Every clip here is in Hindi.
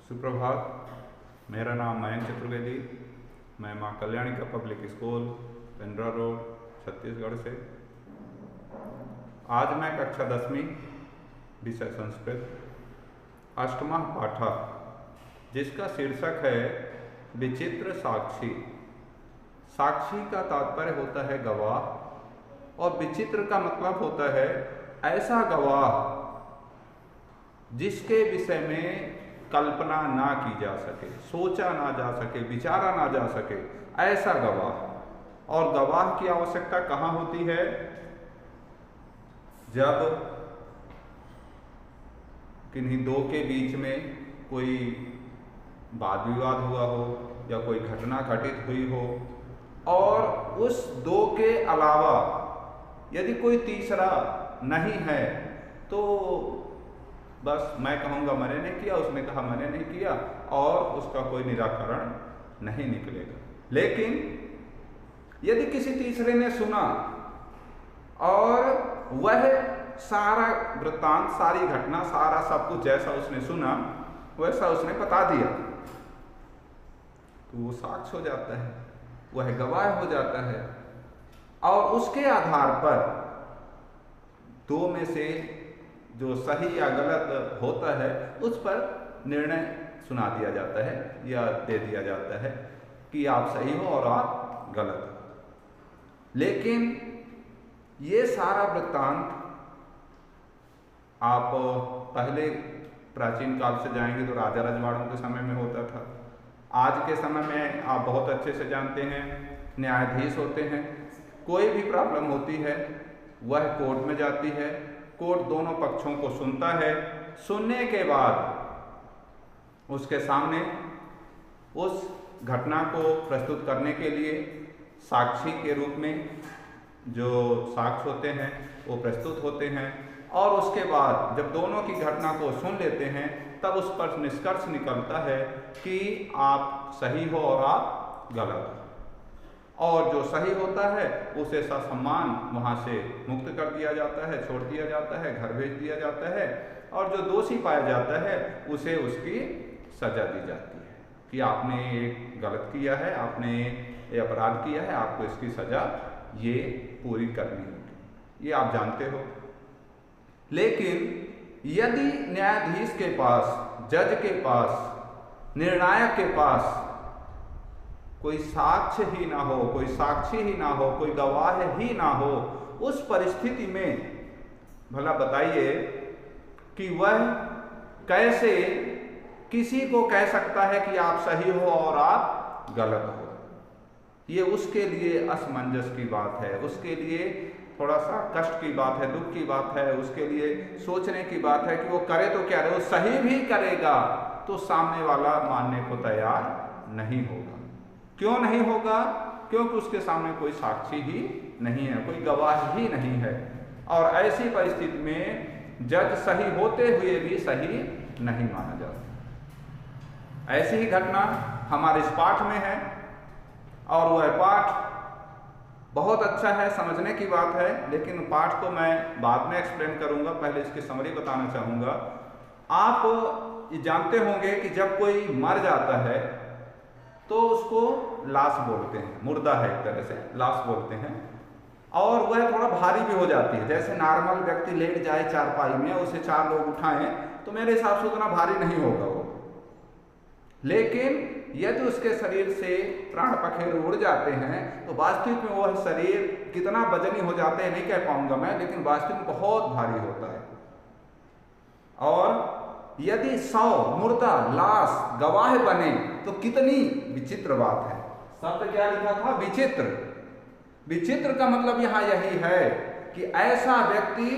सुप्रभात। मेरा नाम मयंक चतुर्वेदी। मैं माँ कल्याणी का public school Pindra road Chhattisgarh से। आज मैं कक्षा 10वीं विषय संस्कृत अष्टमा पाठा, जिसका शीर्षक है विचित्र साक्षी। साक्षी का तात्पर्य होता है गवाह और विचित्र का मतलब होता है ऐसा गवाह जिसके विषय में कल्पना ना की जा सके, सोचा ना जा सके, विचारा ना जा सके, ऐसा गवाह। और गवाह की आवश्यकता कहाँ होती है? जब किन्हीं दो के बीच में कोई वाद विवाद हुआ हो या कोई घटना घटित हुई हो और उस दो के अलावा यदि कोई तीसरा नहीं है तो बस मैं कहूँगा मैंने नहीं किया, उसने कहा मैंने नहीं किया और उसका कोई निराकरण नहीं निकलेगा। लेकिन यदि किसी तीसरे ने सुना और वह सारा वृत्तांत, सारी घटना, सारा सब कुछ जैसा उसने सुना वैसा उसने बता दिया तो वो साक्ष्य हो जाता है, वह गवाह हो जाता है। और उसके आधार पर दो में से जो सही या गलत होता है उस पर निर्णय सुना दिया जाता है या दे दिया जाता है कि आप सही हो और आप गलत हो। लेकिन ये सारा वृत्तांत आप पहले प्राचीन काल से जाएंगे तो राजा रजवाड़ों के समय में होता था। आज के समय में आप बहुत अच्छे से जानते हैं, न्यायाधीश होते हैं, कोई भी प्रॉब्लम होती है वह कोर्ट में जाती है, कोर्ट दोनों पक्षों को सुनता है, सुनने के बाद उसके सामने उस घटना को प्रस्तुत करने के लिए साक्षी के रूप में जो साक्ष्य होते हैं वो प्रस्तुत होते हैं। और उसके बाद जब दोनों की घटना को सुन लेते हैं तब उस पर निष्कर्ष निकलता है कि आप सही हो और आप गलत हो। और जो सही होता है उसे ससम्मान वहाँ से मुक्त कर दिया जाता है, छोड़ दिया जाता है, घर भेज दिया जाता है। और जो दोषी पाया जाता है उसे उसकी सजा दी जाती है कि आपने ये गलत किया है, आपने ये अपराध किया है, आपको इसकी सजा ये पूरी करनी होगी, ये आप जानते हो। लेकिन यदि न्यायाधीश के पास, जज के पास, निर्णायक के पास कोई साक्ष्य ही ना हो, कोई साक्षी ही ना हो, कोई गवाह ही ना हो, उस परिस्थिति में भला बताइए कि वह कैसे किसी को कह सकता है कि आप सही हो और आप गलत हो? ये उसके लिए असमंजस की बात है, उसके लिए थोड़ा सा कष्ट की बात है, दुख की बात है, उसके लिए सोचने की बात है कि वो करे तो क्या रहे। वो सही भी करेगा तो सामने वाला मानने को तैयार नहीं होगा। क्यों नहीं होगा? क्योंकि उसके सामने कोई साक्षी ही नहीं है, कोई गवाह ही नहीं है। और ऐसी परिस्थिति में जज सही होते हुए भी सही नहीं माना जाता। ऐसी ही घटना हमारे इस पाठ में है और वह पाठ बहुत अच्छा है, समझने की बात है, लेकिन पाठ को मैं बाद में एक्सप्लेन करूंगा, पहले इसकी समरी बताना चाहूँगा। आप ये जानते होंगे कि जब कोई मर जाता है तो उसको लाश बोलते हैं, मुर्दा है एक तरह से, लाश बोलते हैं। और वह थोड़ा भारी भी हो जाती है। जैसे नॉर्मल व्यक्ति लेट जाए चारपाई में, उसे 4 लोग उठाएं तो मेरे हिसाब से उतना भारी नहीं होगा वो। लेकिन यदि उसके शरीर से प्राण पखेरु उड़ जाते हैं तो वास्तविक में वह शरीर कितना वजनी हो जाते हैं नहीं कह पाऊंगा मैं, लेकिन वास्तविक में बहुत भारी होता है। और यदि 100 मुर्दा लाश गवाह बने तो कितनी विचित्र बात है। शब्द क्या लिखा था? विचित्र। विचित्र का मतलब यहाँ यही है कि ऐसा व्यक्ति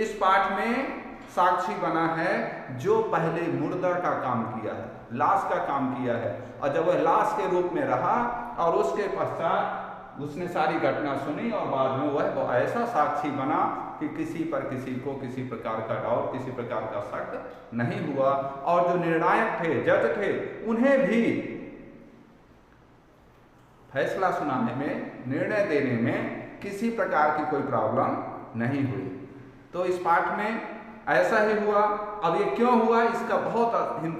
इस पाठ में साक्षी बना है जो पहले मुर्दा का काम किया है, लाश का काम किया है। और जब वह लाश के रूप में रहा और उसके पश्चात उसने सारी घटना सुनी और बाद में वह ऐसा साक्षी बना कि किसी पर किसी को किसी प्रकार का डाउट, किसी प्रकार का शक नहीं हुआ। और जो निर्णायक थे, जज थे, उन्हें भी फैसला सुनाने में, निर्णय देने में किसी प्रकार की कोई प्रॉब्लम नहीं हुई। तो इस पाठ में ऐसा ही हुआ। अब ये क्यों हुआ, इसका बहुत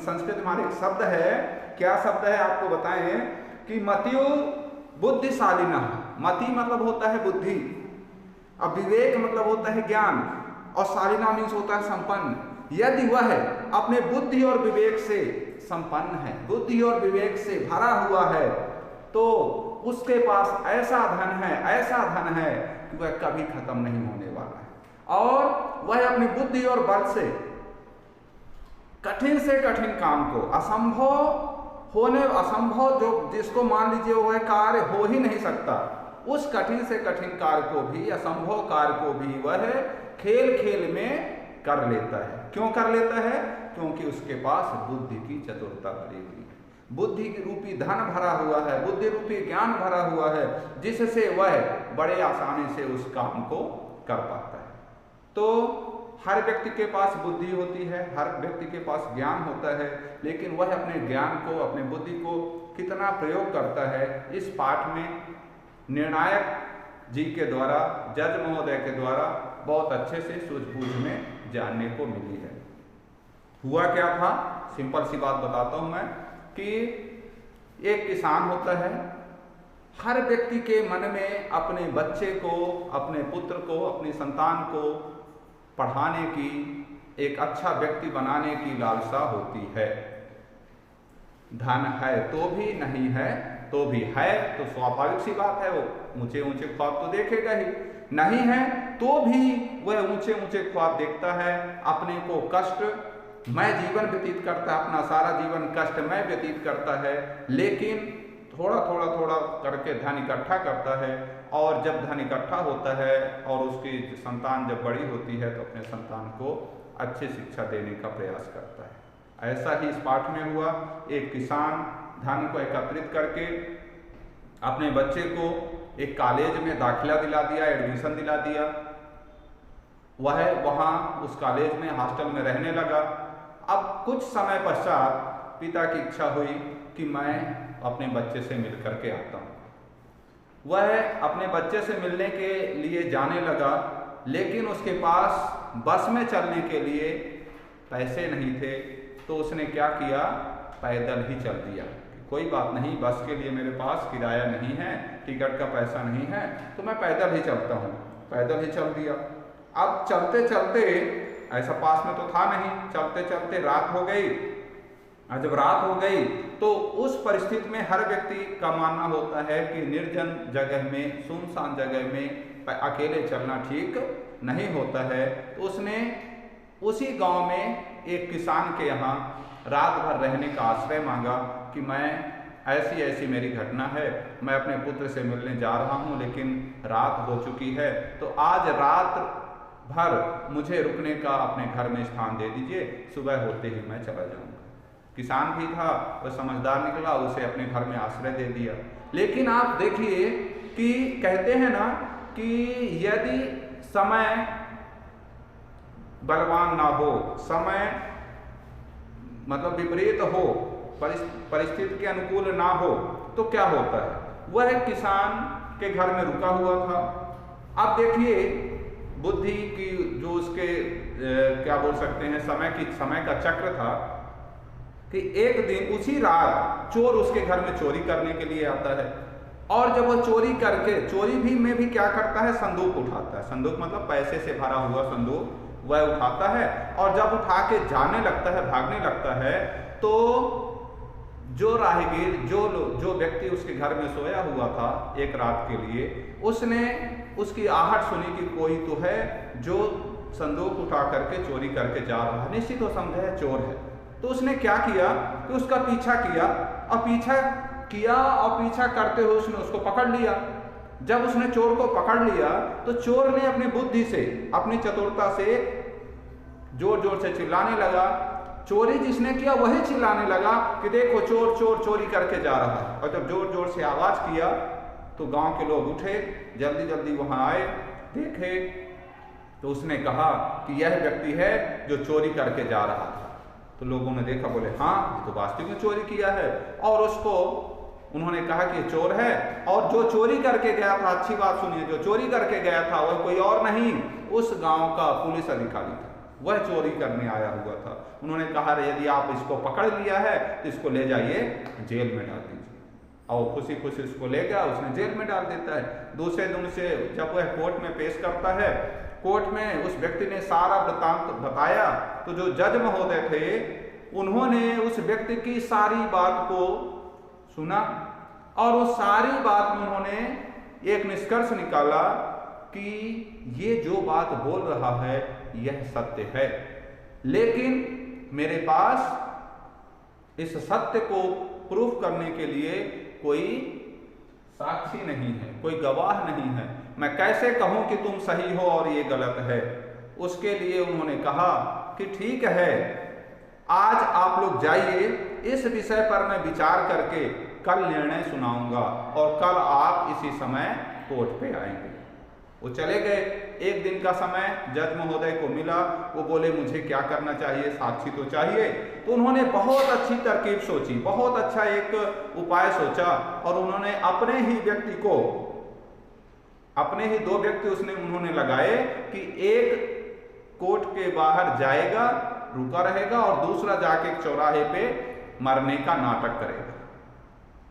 संस्कृत में एक शब्द है, क्या शब्द है आपको बताएं कि मतियो बुद्धिशालिना। मति मतलब होता है बुद्धि, अब विवेक मतलब होता है ज्ञान, और शालिना मीन्स होता है संपन्न। यदि वह अपने बुद्धि और विवेक से संपन्न है, बुद्धि और विवेक से भरा हुआ है, तो उसके पास ऐसा धन है, ऐसा धन है कि वह कभी खत्म नहीं होने वाला है। और वह अपनी बुद्धि और बल से कठिन काम को, असंभव जो जिसको मान लीजिए वह कार्य हो ही नहीं सकता, उस कठिन से कठिन कार्य को भी, असंभव कार्य को भी वह खेल खेल में कर लेता है। क्यों कर लेता है? क्योंकि उसके पास बुद्धि की चतुरता भरी हुई है, बुद्धि रूपी धन भरा हुआ है, बुद्धि रूपी ज्ञान भरा हुआ है, जिससे वह बड़े आसानी से उस काम को कर पाता है। तो हर व्यक्ति के पास बुद्धि होती है, हर व्यक्ति के पास ज्ञान होता है, लेकिन वह अपने ज्ञान को, अपने बुद्धि को कितना प्रयोग करता है, इस पाठ में निर्णायक जी के द्वारा, जज महोदय के द्वारा बहुत अच्छे से सूझबूझ में जानने को मिली है। हुआ क्या था, सिंपल सी बात बताता हूं मैं, कि एक किसान होता है। हर व्यक्ति के मन में अपने बच्चे को, अपने पुत्र को, अपनी संतान को पढ़ाने की, एक अच्छा व्यक्ति बनाने की लालसा होती है। धन है तो भी, नहीं है तो भी, है तो स्वाभाविक सी बात है, वो ऊंचे ऊंचे ख्वाब तो देखेगा ही, नहीं है तो भी वह ऊंचे ऊंचे ख्वाब देखता है। अपने को कष्टमय जीवन व्यतीत करता है, अपना सारा जीवन कष्टमय व्यतीत करता है, लेकिन थोड़ा करके धन इकट्ठा करता है, और जब धन इकट्ठा होता है और उसकी संतान जब बड़ी होती है, तो अपने संतान को अच्छी शिक्षा देने का प्रयास करता है। ऐसा ही इस पाठ में हुआ। एक किसान धन को एकत्रित करके अपने बच्चे को एक कॉलेज में दाखिला दिला दिया, एडमिशन दिला दिया। वह वहाँ उस कॉलेज में, हॉस्टल में रहने लगा। अब कुछ समय पश्चात पिता की इच्छा हुई कि मैं अपने बच्चे से मिल करके आता हूँ। वह अपने बच्चे से मिलने के लिए जाने लगा, लेकिन उसके पास बस में चलने के लिए पैसे नहीं थे, तो उसने क्या किया, पैदल ही चल दिया। कोई बात नहीं, बस के लिए मेरे पास किराया नहीं है, टिकट का पैसा नहीं है, तो मैं पैदल ही चलता हूँ। पैदल ही चल दिया। अब चलते चलते, ऐसा पास में तो था नहीं, चलते चलते रात हो गई। और जब रात हो गई तो उस परिस्थिति में हर व्यक्ति का मानना होता है कि निर्जन जगह में, सुनसान जगह में अकेले चलना ठीक नहीं होता है। तो उसने उसी गांव में एक किसान के यहाँ रात भर रहने का आश्रय मांगा कि मैं ऐसी ऐसी मेरी घटना है, मैं अपने पुत्र से मिलने जा रहा हूँ, लेकिन रात हो चुकी है, तो आज रात भर मुझे रुकने का अपने घर में स्थान दे दीजिए, सुबह होते ही मैं चला जाऊँगा। किसान भी था, वह समझदार निकला, उसे अपने घर में आश्रय दे दिया। लेकिन आप देखिए कि कहते हैं ना कि यदि समय बलवान ना हो, समय मतलब विपरीत हो, परिस्थिति के अनुकूल ना हो, तो क्या होता है। वह किसान के घर में रुका हुआ था। अब देखिए बुद्धि की जो उसके क्या बोल सकते हैं, समय का चक्र था कि एक दिन उसी रात चोर उसके घर में चोरी करने के लिए आता है। और जब वो चोरी करके, चोरी भी में भी क्या करता है, संदूक उठाता है। संदूक मतलब पैसे से भरा हुआ संदूक वह उठाता है, और जब उठा के जाने लगता है, भागने लगता है, तो जो राहगीर, जो व्यक्ति उसके घर में सोया हुआ था एक रात के लिए, उसने उसकी आहट सुनी कि कोई तो है जो संदूक उठा करके चोरी करके जा रहा है। निश्चित हो समझा है चोर है। तो उसने क्या किया कि उसका पीछा किया, और पीछा करते हुए उसने उसको पकड़ लिया। जब उसने चोर को पकड़ लिया तो चोर ने अपनी बुद्धि से, अपनी चतुरता से जोर जोर से चिल्लाने लगा। चोरी जिसने किया वही चिल्लाने लगा कि देखो चोर चोर चोरी करके जा रहा है। और जब जोर जोर से आवाज किया तो गांव के लोग उठे, जल्दी जल्दी वहां आए, देखे तो उसने कहा कि यह व्यक्ति है जो चोरी करके जा रहा था। तो लोगों ने देखा, बोले हाँ ये तो वास्तविक में चोरी किया है। और उसको उन्होंने कहा कि चोर है, और जो चोरी करके गया था, अच्छी बात सुनिए, जो चोरी करके गया था वह कोई और नहीं, उस गांव का पुलिस अधिकारी था। वह चोरी करने आया हुआ था। उन्होंने कहा यदि आप इसको पकड़ लिया है तो इसको ले जाइए जेल में डाल दीजिए, और खुशी खुशी उसको ले गया, उसने जेल में डाल देता है। दूसरे दिन से जब वह कोर्ट में पेश करता है, कोर्ट में उस व्यक्ति ने सारा वृत्तांत बताया, तो जो जज महोदय थे उन्होंने उस व्यक्ति की सारी बात को सुना और उस सारी बात में उन्होंने एक निष्कर्ष निकाला कि ये जो बात बोल रहा है यह सत्य है, लेकिन मेरे पास इस सत्य को प्रूफ करने के लिए कोई साक्षी नहीं है, कोई गवाह नहीं है। मैं कैसे कहूं कि तुम सही हो और ये गलत है। उसके लिए उन्होंने कहा कि ठीक है, आज आप लोग जाइए, इस विषय पर मैं विचार करके कल निर्णय सुनाऊंगा और कल आप इसी समय कोर्ट पे आएंगे। वो चले गए। एक दिन का समय जज महोदय को मिला। वो बोले मुझे क्या करना चाहिए, साक्षी तो चाहिए। तो उन्होंने बहुत अच्छी तरकीब सोची, बहुत अच्छा एक उपाय सोचा, और उन्होंने अपने ही व्यक्ति को, अपने ही 2 व्यक्ति उन्होंने लगाए कि एक कोर्ट के बाहर जाएगा, रुका रहेगा, और दूसरा जाके एक चौराहे पे मरने का नाटक करेगा।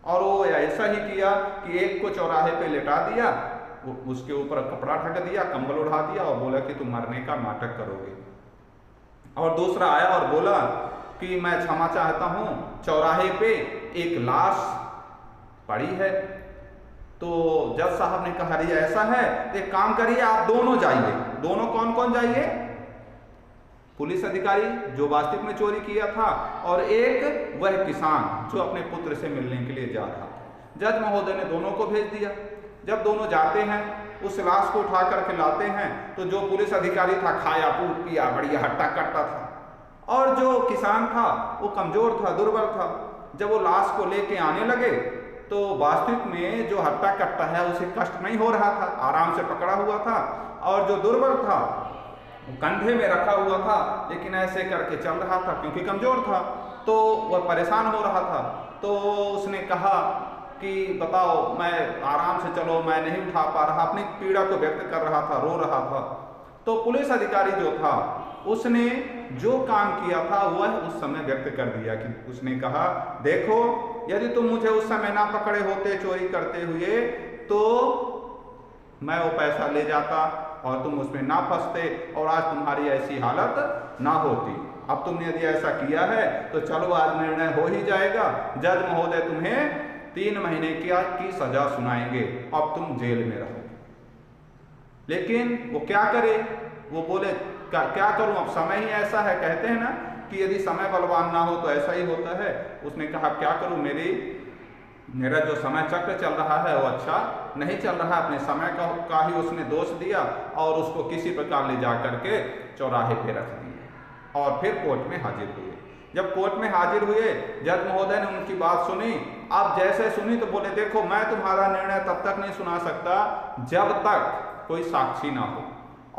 और वो ऐसा ही किया कि एक को चौराहे पे लेटा दिया, उसके ऊपर कपड़ा ढक दिया, कंबल उड़ा दिया और बोला कि तुम मरने का नाटक करोगे। और दूसरा आया और बोला कि मैं क्षमा चाहता हूं, चौराहे पे एक लाश पड़ी है। तो जज साहब ने कहा अरे ऐसा है तो एक काम करिए, आप दोनों जाइए। दोनों कौन कौन जाइए? पुलिस अधिकारी जो वास्तविक में चोरी किया था, और एक वह किसान जो अपने पुत्र से मिलने के लिए जा रहा था। जज महोदय ने दोनों को भेज दिया। जब दोनों जाते हैं, उस लाश को उठा करके लाते हैं, तो जो पुलिस अधिकारी था खाया पीट पिया, बढ़िया हट्टा कट्टा था, और जो किसान था वो कमजोर था, दुर्बल था। जब वो लाश को लेके आने लगे तो वास्तविक में जो हट्टा कट्टा है उसे कष्ट नहीं हो रहा था, आराम से पकड़ा हुआ था, और जो दुर्बल था कंधे में रखा हुआ था, लेकिन ऐसे करके चल रहा था क्योंकि कमजोर था, तो वह परेशान हो रहा था। तो उसने कहा कि बताओ, मैं आराम से चलो, मैं नहीं उठा पा रहा, अपनी पीड़ा को व्यक्त कर रहा था, रो रहा था। तो पुलिस अधिकारी जो था उसने जो काम किया था वह उस समय व्यक्त कर दिया कि उसने कहा देखो, यदि तुम मुझे उस समय ना पकड़े होते चोरी करते हुए तो मैं वो पैसा ले जाता और तुम उसमें ना फंसते और आज तुम्हारी ऐसी हालत ना होती। अब तुमने यदि ऐसा किया है तो चलो आज निर्णय हो ही जाएगा। जज महोदय तुम्हें 3 महीने की सजा सुनाएंगे, अब तुम जेल में रहो। लेकिन वो क्या करे? वो बोले क्या करूं, अब समय ही ऐसा है। कहते हैं ना कि यदि समय बलवान ना हो तो ऐसा ही होता है। उसने कहा क्या करूं, मेरा जो समय चक्र चल रहा है वो अच्छा नहीं चल रहा। अपने समय का ही उसने दोष दिया और उसको किसी प्रकार ले जा करके चौराहे पे रख दिया और फिर कोर्ट में हाजिर हुए। जब कोर्ट में हाजिर हुए, जज महोदय ने उनकी बात सुनी। अब जैसे सुनी तो बोले देखो, मैं तुम्हारा निर्णय तब तक नहीं सुना सकता जब तक कोई साक्षी ना हो,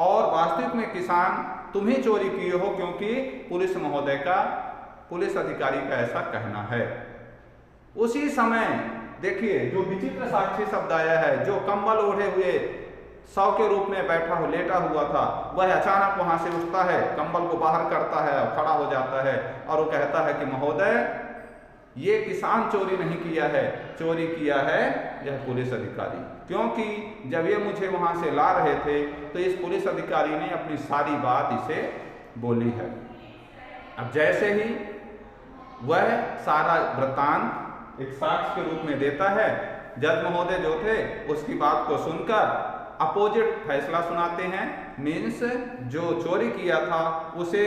और वास्तविक में किसान तुम ही चोरी किए हो, क्योंकि पुलिस महोदय का, पुलिस अधिकारी का ऐसा कहना है। उसी समय देखिए जो विचित्र साक्षी शब्द आया है, जो कंबल ओढ़े हुए शव के रूप में बैठा हो, लेटा हुआ था, वह अचानक वहां से उठता है, कंबल को बाहर करता है और खड़ा हो जाता है और वो कहता है कि महोदय, ये किसान चोरी नहीं किया है, चोरी किया है यह पुलिस अधिकारी, क्योंकि जब ये मुझे वहां से ला रहे थे तो इस पुलिस अधिकारी ने अपनी सारी बात इसे बोली है। अब जैसे ही वह सारा वृत्तांत एक साक्ष्य के रूप में देता है, जज महोदय जो थे उसकी बात को सुनकर अपोजिट फैसला सुनाते हैं। मीन्स जो चोरी किया था उसे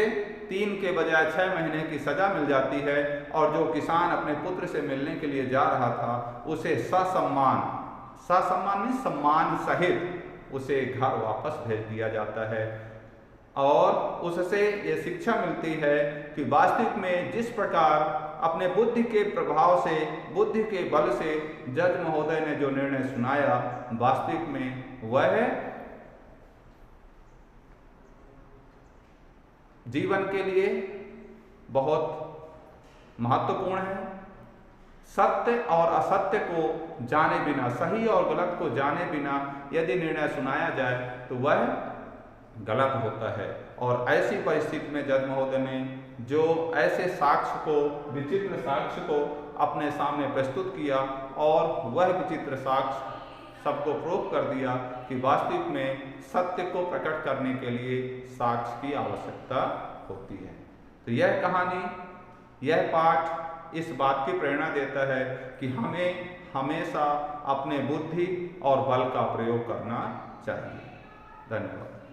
3 के बजाय 6 महीने की सजा मिल जाती है, और जो किसान अपने पुत्र से मिलने के लिए जा रहा था उसे ससम्मान मीन्स सम्मान सहित उसे घर वापस भेज दिया जाता है। और उससे ये शिक्षा मिलती है कि वास्तविक में जिस प्रकार अपने बुद्धि के प्रभाव से, बुद्धि के बल से जज महोदय ने जो निर्णय सुनाया, वास्तविक में वह जीवन के लिए बहुत महत्वपूर्ण है। सत्य और असत्य को जाने बिना, सही और गलत को जाने बिना यदि निर्णय सुनाया जाए तो वह गलत होता है। और ऐसी परिस्थिति में जज महोदय ने जो ऐसे साक्ष्य को, विचित्र साक्ष्य को अपने सामने प्रस्तुत किया और वह विचित्र साक्ष्य सबको प्रूव कर दिया कि वास्तविक में सत्य को प्रकट करने के लिए साक्ष्य की आवश्यकता होती है। तो यह कहानी, यह पाठ इस बात की प्रेरणा देता है कि हमें हमेशा अपने बुद्धि और बल का प्रयोग करना चाहिए। धन्यवाद।